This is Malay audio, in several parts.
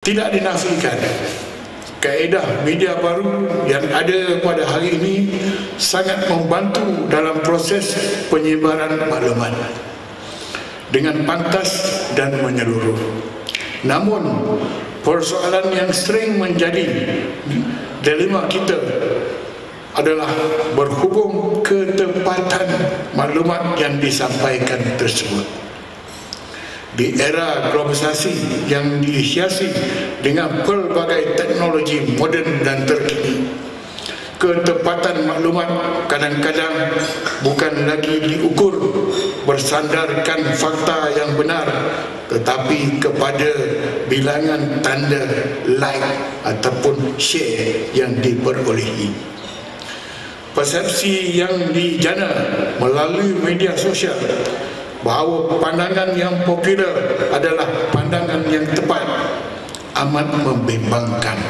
Tidak dinafikan, kaedah media baru yang ada pada hari ini sangat membantu dalam proses penyebaran maklumat dengan pantas dan menyeluruh. Namun, persoalan yang sering menjadi dilema kita adalah berhubung ketepatan maklumat yang disampaikan tersebut. Di era globalisasi yang dihiasi dengan pelbagai teknologi moden dan terkini, ketepatan maklumat kadang-kadang bukan lagi diukur bersandarkan fakta yang benar, tetapi kepada bilangan tanda like ataupun share yang diperolehi. Persepsi yang dijana melalui media sosial bahawa pandangan yang popular adalah pandangan yang tepat amat membimbangkan.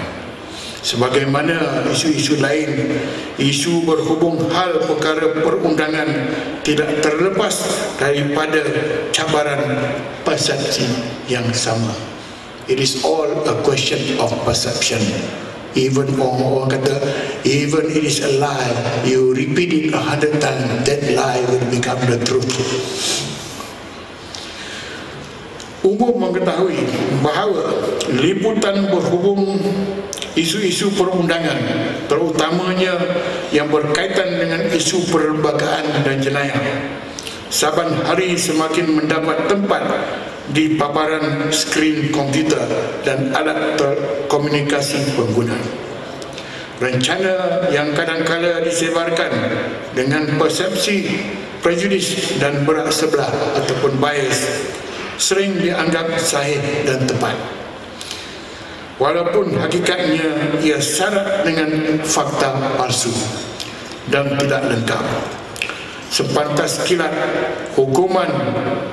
Sebagaimana isu-isu lain, isu berhubung hal perkara perundangan tidak terlepas daripada cabaran persepsi yang sama. It is all a question of perception. Even orang kata, even it is a lie, you repeat it 100 times, that lie will become the truth. Umum mengetahui bahawa liputan berhubung isu-isu perundangan, terutamanya yang berkaitan dengan isu perlembagaan dan jenayah, saban hari semakin mendapat tempat di paparan skrin komputer dan alat komunikasi pengguna. Rencana yang kadang-kala disebarkan dengan persepsi prejudis dan berat sebelah ataupun bias sering dianggap sahih dan tepat, walaupun hakikatnya ia syarat dengan fakta palsu dan tidak lengkap. Sepantas kilat, hukuman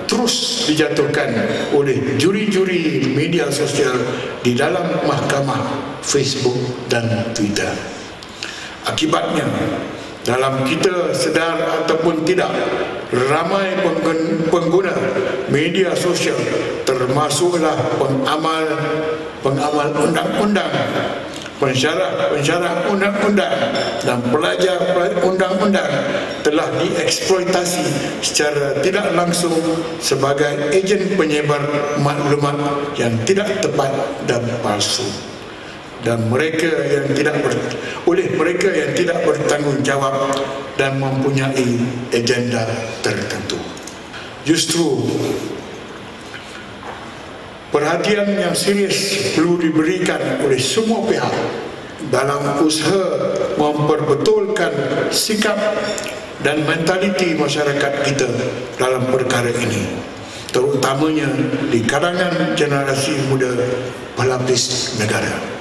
terus dijatuhkan oleh juri-juri media sosial di dalam mahkamah Facebook dan Twitter. Akibatnya, dalam kita sedar ataupun tidak, ramai pengguna media sosial termasuklah pengamal undang-undang, pensyarah undang-undang dan pelajar undang-undang telah dieksploitasi secara tidak langsung sebagai ejen penyebar maklumat yang tidak tepat dan palsu. Dan mereka yang oleh mereka yang tidak bertanggungjawab dan mempunyai agenda tertentu. Justru perhatian yang serius perlu diberikan oleh semua pihak dalam usaha memperbetulkan sikap dan mentaliti masyarakat kita dalam perkara ini, terutamanya di kalangan generasi muda pelapis negara.